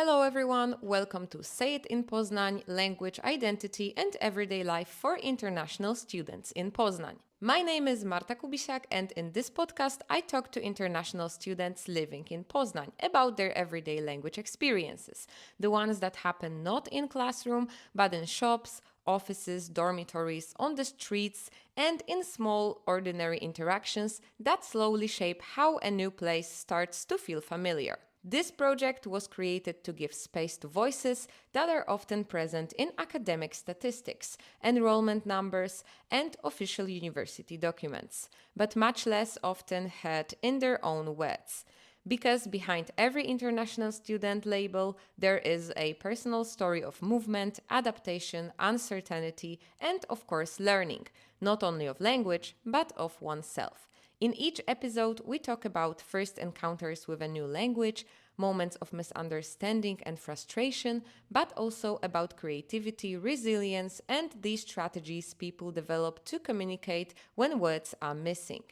Hello everyone, welcome to Say It in Poznań, Language, Identity and Everyday Life for International Students in Poznań. My name is Marta and in this podcast I talk to international students living in Poznań about their everyday language experiences, the ones that happen not in classroom but in shops, offices, dormitories, on the streets, and in small, ordinary interactions that slowly shape how a new place starts to feel familiar. This project was created to give space to voices that are often present in academic statistics, enrollment numbers, and official university documents, but much less often heard in their own words. Because behind every international student label, there is a personal story of movement, adaptation, uncertainty, and of course, learning, not only of language, but of oneself. In each episode, we talk about first encounters with a new language, moments of misunderstanding and frustration, but also about creativity, resilience, and these strategies people develop to communicate when words are missing.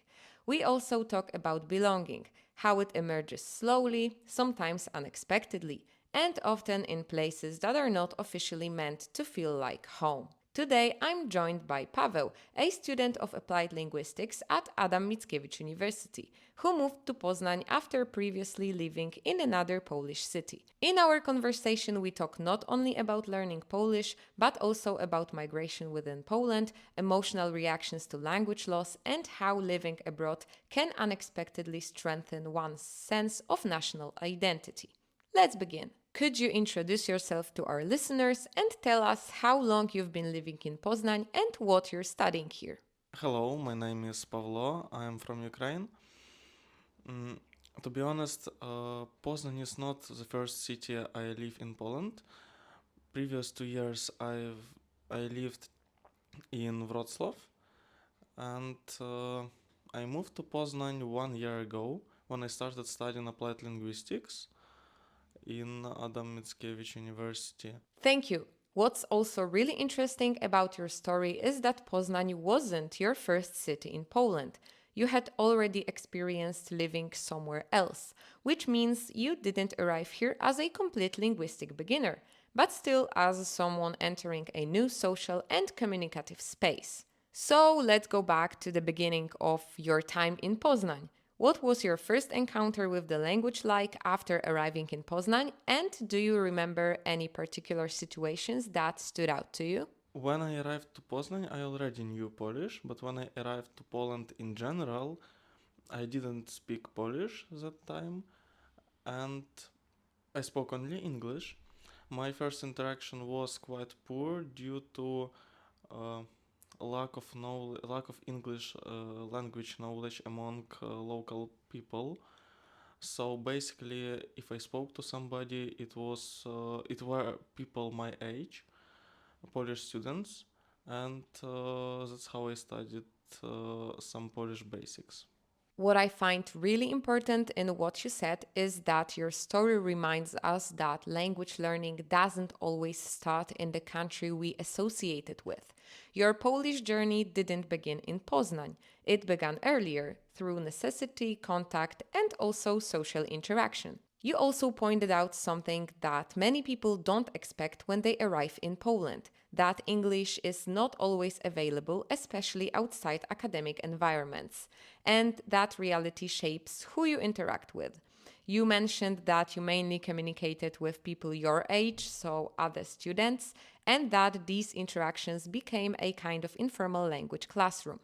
We also talk about belonging, how it emerges slowly, sometimes unexpectedly, and often in places that are not officially meant to feel like home. Today, I'm joined by Paweł, a student of applied linguistics at Adam Mickiewicz University, who moved to Poznań after previously living in another Polish city. In our conversation, we talk not only about learning Polish, but also about migration within Poland, emotional reactions to language loss, and how living abroad can unexpectedly strengthen one's sense of national identity. Let's begin. Could you introduce yourself to our listeners and tell us how long you've been living in Poznań and what you're studying here? Hello, my name is Pablo. I am from Ukraine. Mm, to be honest, Poznań is not the first city I live in Poland. Previous 2 years I lived in Wrocław, and I moved to Poznań 1 year ago when I started studying applied linguistics in Adam Mickiewicz University. Thank you. What's also really interesting about your story is that Poznań wasn't your first city in Poland. You had already experienced living somewhere else, which means you didn't arrive here as a complete linguistic beginner, but still as someone entering a new social and communicative space. So let's go back to the beginning of your time in Poznań. What was your first encounter with the language like after arriving in Poznań? And do you remember any particular situations that stood out to you? When I arrived to Poznań, I already knew Polish, but when I arrived to Poland in general, I didn't speak Polish that time, and I spoke only English. My first interaction was quite poor due to uh, lack of English language knowledge among local people. So basically, if I spoke to somebody, it were people my age, Polish students, and that's how I studied some Polish basics. What I find really important in what you said is that your story reminds us that language learning doesn't always start in the country we associate it with. Your Polish journey didn't begin in Poznań. It began earlier through necessity, contact, and also social interaction. You also pointed out something that many people don't expect when they arrive in Poland, that English is not always available, especially outside academic environments, and that reality shapes who you interact with. You mentioned that you mainly communicated with people your age, so other students, and that these interactions became a kind of informal language classroom.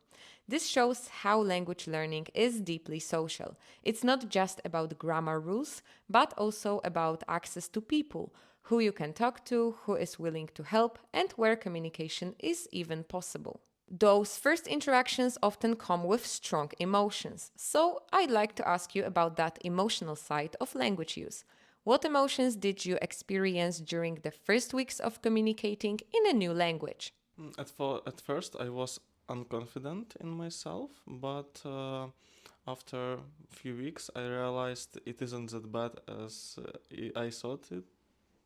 This shows how language learning is deeply social. It's not just about grammar rules, but also about access to people, who you can talk to, who is willing to help, and where communication is even possible. Those first interactions often come with strong emotions, so I'd like to ask you about that emotional side of language use. What emotions did you experience during the first weeks of communicating in a new language? At first, I was unconfident in myself, but after a few weeks, I realized it isn't that bad as I thought it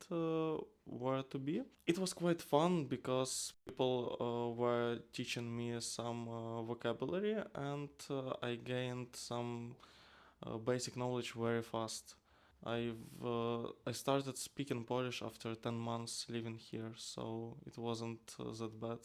were to be. It was quite fun because people were teaching me some vocabulary, and I gained some basic knowledge very fast. I started speaking Polish after 10 months living here, so it wasn't that bad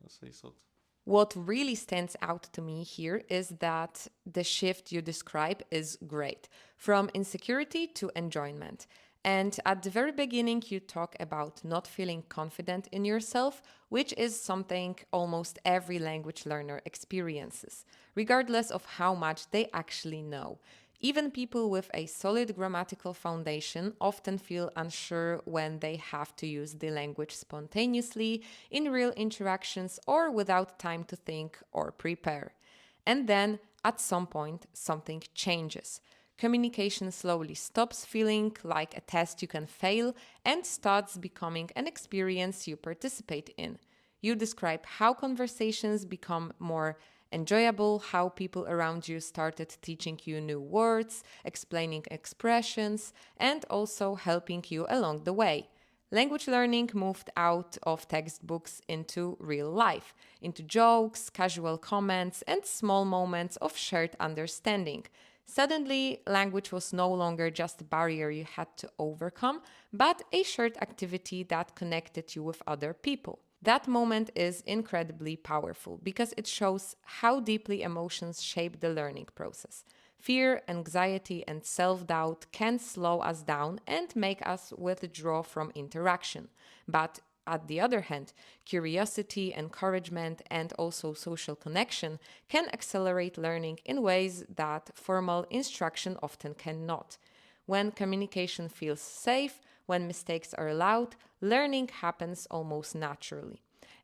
as I thought. What really stands out to me here is that the shift you describe is great, from insecurity to enjoyment. And at the very beginning, you talk about not feeling confident in yourself, which is something almost every language learner experiences, regardless of how much they actually know. Even people with a solid grammatical foundation often feel unsure when they have to use the language spontaneously in real interactions or without time to think or prepare. And then, at some point, something changes. Communication slowly stops feeling like a test you can fail and starts becoming an experience you participate in. You describe how conversations become more enjoyable, how people around you started teaching you new words, explaining expressions, and also helping you along the way. Language learning moved out of textbooks into real life, into jokes, casual comments, and small moments of shared understanding. Suddenly, language was no longer just a barrier you had to overcome, but a shared activity that connected you with other people. That moment is incredibly powerful because it shows how deeply emotions shape the learning process. Fear, anxiety, and self doubt can slow us down and make us withdraw from interaction. But at the other hand, curiosity, encouragement, and also social connection can accelerate learning in ways that formal instruction often cannot. When communication feels safe, when mistakes are allowed, learning happens almost naturally.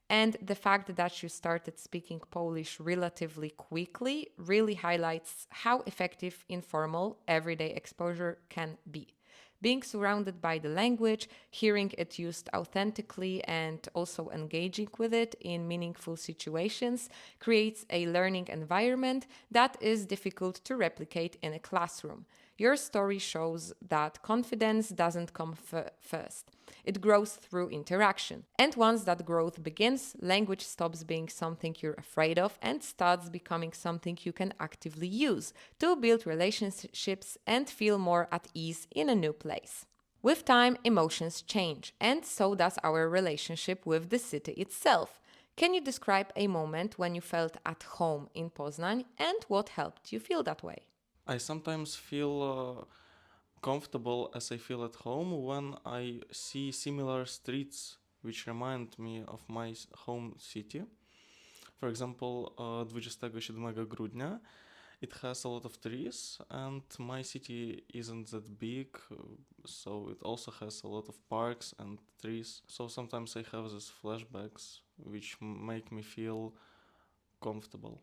And the fact that you started speaking Polish relatively quickly really highlights how effective informal, everyday exposure can be. Being surrounded by the language, hearing it used authentically, and also engaging with it in meaningful situations creates a learning environment that is difficult to replicate in a classroom. Your story shows that confidence doesn't come first. It grows through interaction. And once that growth begins, language stops being something you're afraid of and starts becoming something you can actively use to build relationships and feel more at ease in a new place. With time, emotions change, and so does our relationship with the city itself. Can you describe a moment when you felt at home in Poznań and what helped you feel that way? I sometimes feel comfortable as I feel at home when I see similar streets which remind me of my home city. For example, 27 grudnia. It has a lot of trees, and my city isn't that big, so it also has a lot of parks and trees. So sometimes I have these flashbacks which make me feel comfortable.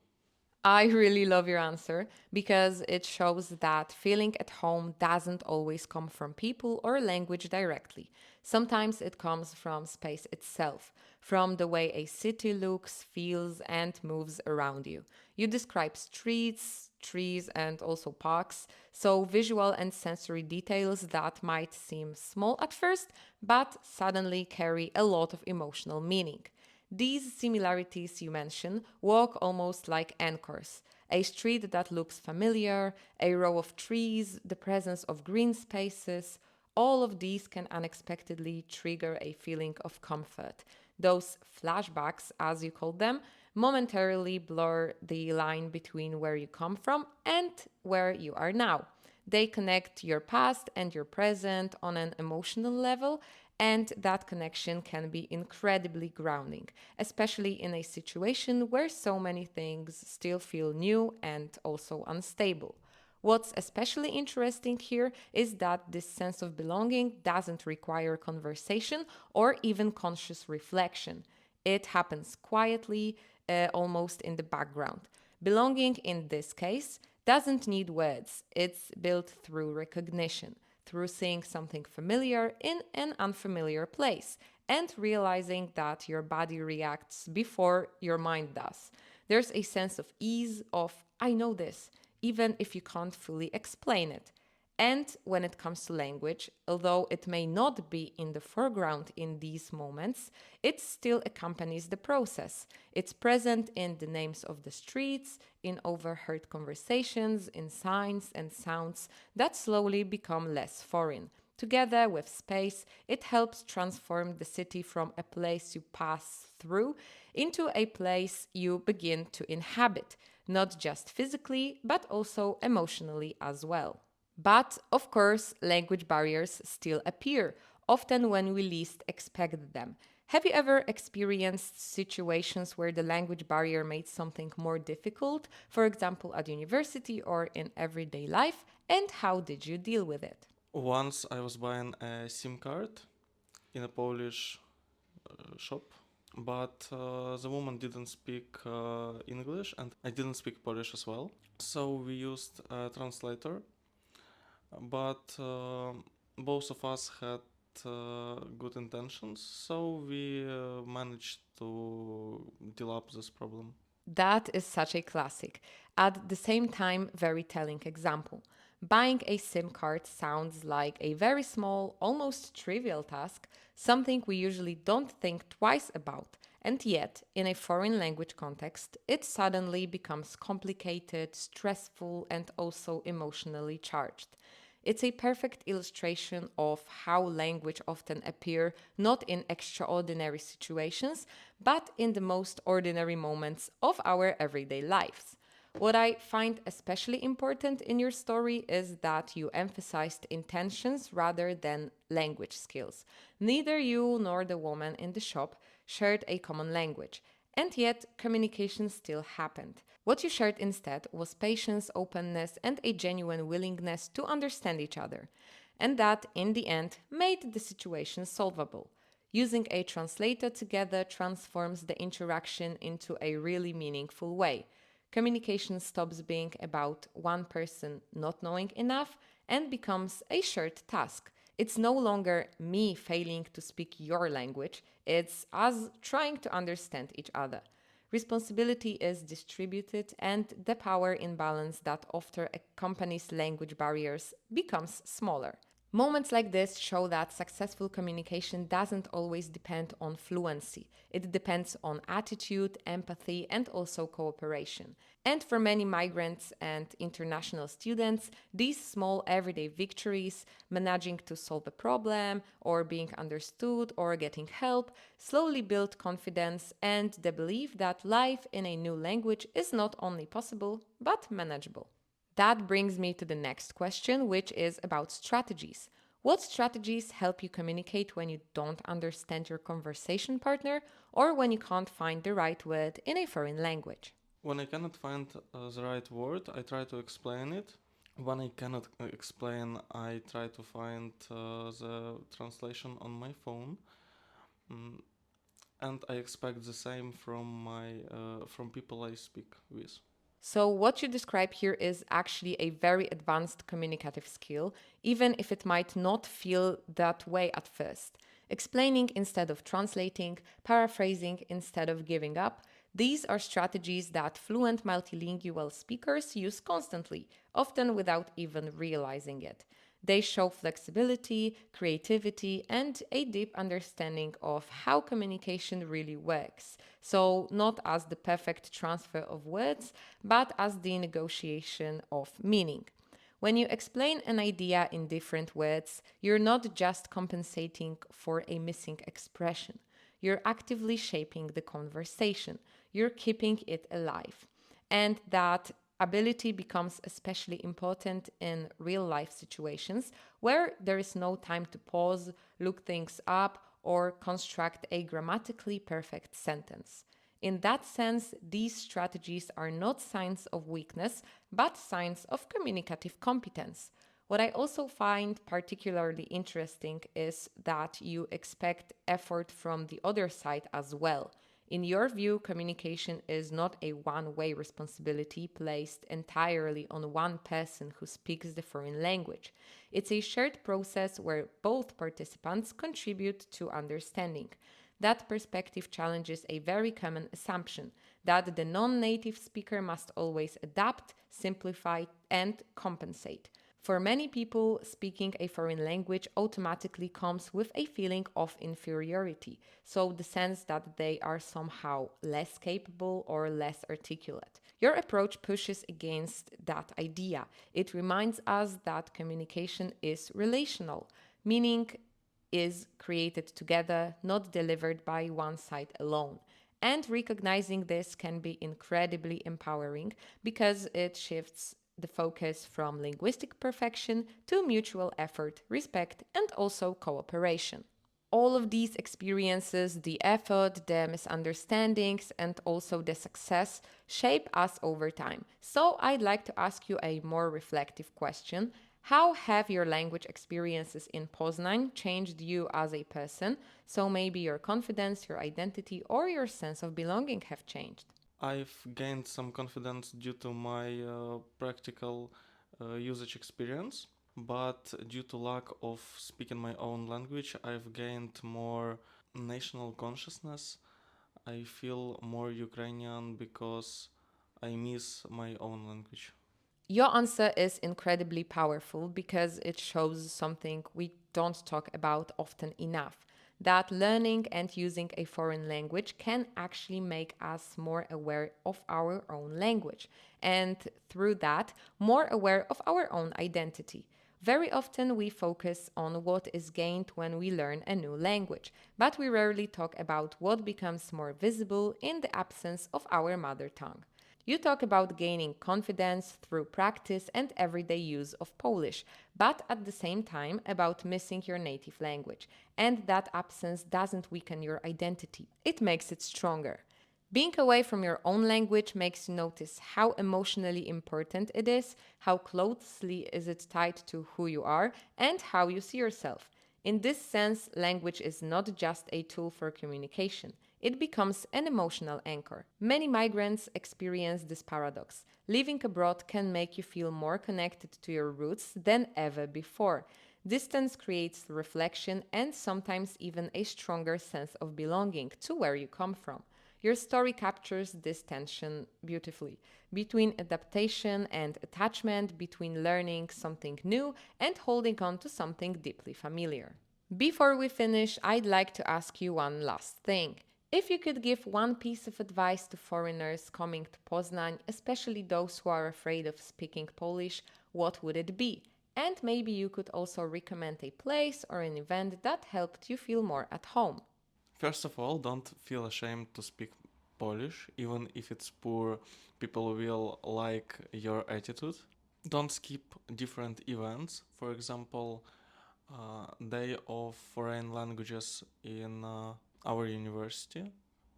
I really love your answer because it shows that feeling at home doesn't always come from people or language directly. Sometimes it comes from space itself, from the way a city looks, feels, and moves around you. You describe streets, trees, and also parks, so visual and sensory details that might seem small at first, but suddenly carry a lot of emotional meaning. These similarities you mention walk almost like anchors. A street that looks familiar, a row of trees, the presence of green spaces, all of these can unexpectedly trigger a feeling of comfort. Those flashbacks, as you call them, momentarily blur the line between where you come from and where you are now. They connect your past and your present on an emotional level, and that connection can be incredibly grounding, especially in a situation where so many things still feel new and also unstable. What's especially interesting here is that this sense of belonging doesn't require conversation or even conscious reflection. It happens quietly, almost in the background. Belonging in this case doesn't need words, it's built through recognition, through seeing something familiar in an unfamiliar place and realizing that your body reacts before your mind does. There's a sense of ease, of I know this, even if you can't fully explain it. And when it comes to language, although it may not be in the foreground in these moments, it still accompanies the process. It's present in the names of the streets, in overheard conversations, in signs and sounds that slowly become less foreign. Together with space, it helps transform the city from a place you pass through into a place you begin to inhabit, not just physically, but also emotionally as well. But of course, language barriers still appear, often when we least expect them. Have you ever experienced situations where the language barrier made something more difficult, for example, at university or in everyday life? And how did you deal with it? Once I was buying a SIM card in a Polish shop, but the woman didn't speak English and I didn't speak Polish as well. So we used a translator, but both of us had good intentions, so we managed to deal up this problem. That is such a classic. At the same time, very telling example. Buying a SIM card sounds like a very small, almost trivial task, something we usually don't think twice about. And yet, in a foreign language context, it suddenly becomes complicated, stressful, and also emotionally charged. It's a perfect illustration of how language often appear not in extraordinary situations, but in the most ordinary moments of our everyday lives. What I find especially important in your story is that you emphasized intentions rather than language skills. Neither you nor the woman in the shop shared a common language, and yet communication still happened. What you shared instead was patience, openness, and a genuine willingness to understand each other. And that, in the end, made the situation solvable. Using a translator together transforms the interaction into a really meaningful way. Communication stops being about one person not knowing enough and becomes a shared task. It's no longer me failing to speak your language, it's us trying to understand each other. Responsibility is distributed, and the power imbalance that often accompanies language barriers becomes smaller. Moments like this show that successful communication doesn't always depend on fluency. It depends on attitude, empathy, and also cooperation. And for many migrants and international students, these small everyday victories, managing to solve a problem, or being understood, or getting help, slowly build confidence and the belief that life in a new language is not only possible, but manageable. That brings me to the next question, which is about strategies. What strategies help you communicate when you don't understand your conversation partner or when you can't find the right word in a foreign language? When I cannot find the right word, I try to explain it. When I cannot explain, I try to find the translation on my phone. Mm, and I expect the same from people I speak with. So, what you describe here is actually a very advanced communicative skill, even if it might not feel that way at first. Explaining instead of translating, paraphrasing instead of giving up, these are strategies that fluent multilingual speakers use constantly, often without even realizing it. They show flexibility, creativity, and a deep understanding of how communication really works. So, not as the perfect transfer of words, but as the negotiation of meaning. When you explain an idea in different words, you're not just compensating for a missing expression. You're actively shaping the conversation. You're keeping it alive. And that ability becomes especially important in real life situations where there is no time to pause, look things up, or construct a grammatically perfect sentence. In that sense, these strategies are not signs of weakness, but signs of communicative competence. What I also find particularly interesting is that you expect effort from the other side as well. In your view, communication is not a one way responsibility placed entirely on one person who speaks the foreign language. It's a shared process where both participants contribute to understanding. That perspective challenges a very common assumption that the non native speaker must always adapt, simplify, and compensate. For many people, speaking a foreign language automatically comes with a feeling of inferiority, so the sense that they are somehow less capable or less articulate. Your approach pushes against that idea. It reminds us that communication is relational, meaning is created together, not delivered by one side alone. And recognizing this can be incredibly empowering because it shifts the focus from linguistic perfection to mutual effort, respect, and also cooperation. All of these experiences, the effort, the misunderstandings, and also the success, shape us over time. So, I'd like to ask you a more reflective question. How have your language experiences in Poznań changed you as a person? So, maybe your confidence, your identity, or your sense of belonging have changed. I've gained some confidence due to my practical usage experience, but due to lack of speaking my own language, I've gained more national consciousness. I feel more Ukrainian because I miss my own language. Your answer is incredibly powerful because it shows something we don't talk about often enough, that learning and using a foreign language can actually make us more aware of our own language, and through that, more aware of our own identity. Very often we focus on what is gained when we learn a new language, but we rarely talk about what becomes more visible in the absence of our mother tongue. You talk about gaining confidence through practice and everyday use of Polish, but at the same time about missing your native language. And that absence doesn't weaken your identity, it makes it stronger. Being away from your own language makes you notice how emotionally important it is, how closely is it tied to who you are, and how you see yourself. In this sense, language is not just a tool for communication. It becomes an emotional anchor. Many migrants experience this paradox. Living abroad can make you feel more connected to your roots than ever before. Distance creates reflection and sometimes even a stronger sense of belonging to where you come from. Your story captures this tension beautifully between adaptation and attachment, between learning something new and holding on to something deeply familiar. Before we finish, I'd like to ask you one last thing. If you could give one piece of advice to foreigners coming to Poznań, especially those who are afraid of speaking Polish, what would it be? And maybe you could also recommend a place or an event that helped you feel more at home. First of all, don't feel ashamed to speak Polish, even if it's poor, people will like your attitude. Don't skip different events. For example, Day of Foreign Languages in our university,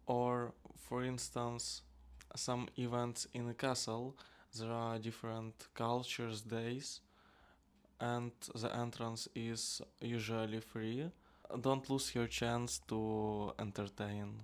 or for instance, some events in a castle. There are different cultures days, and the entrance is usually free. Don't lose your chance to entertain.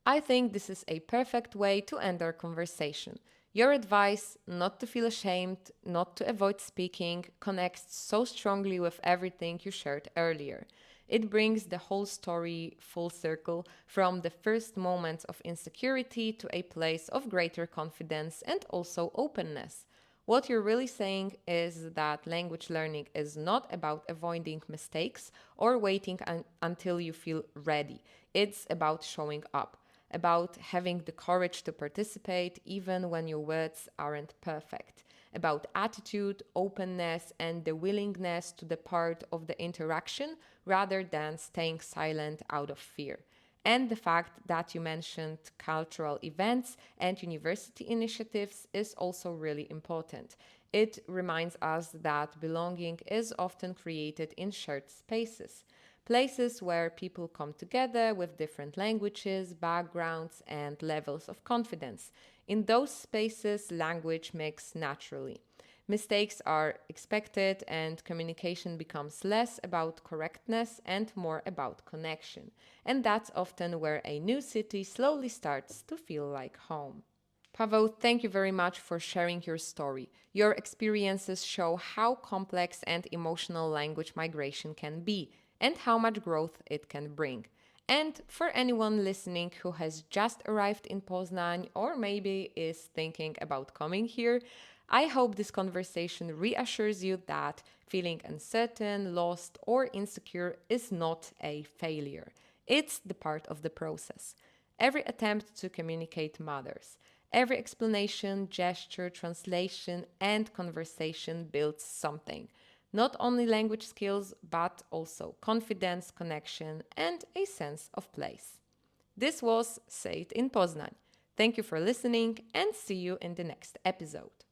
I think this is a perfect way to end our conversation. Your advice, not to feel ashamed, not to avoid speaking, connects so strongly with everything you shared earlier. It brings the whole story full circle from the first moments of insecurity to a place of greater confidence and also openness. What you're really saying is that language learning is not about avoiding mistakes or waiting until you feel ready. It's about showing up, about having the courage to participate even when your words aren't perfect, about attitude, openness, and the willingness to be part of the interaction rather than staying silent out of fear. And the fact that you mentioned cultural events and university initiatives is also really important. It reminds us that belonging is often created in shared spaces, places where people come together with different languages, backgrounds, and levels of confidence. In those spaces, language mix naturally. Mistakes are expected, and communication becomes less about correctness and more about connection. And that's often where a new city slowly starts to feel like home. Pavel, thank you very much for sharing your story. Your experiences show how complex and emotional language migration can be and how much growth it can bring. And for anyone listening who has just arrived in Poznań or maybe is thinking about coming here, I hope this conversation reassures you that feeling uncertain, lost, or insecure is not a failure. It's the part of the process. Every attempt to communicate matters. Every explanation, gesture, translation, and conversation builds something. Not only language skills, but also confidence, connection, and a sense of place. This was Say It in Poznań. Thank you for listening and see you in the next episode.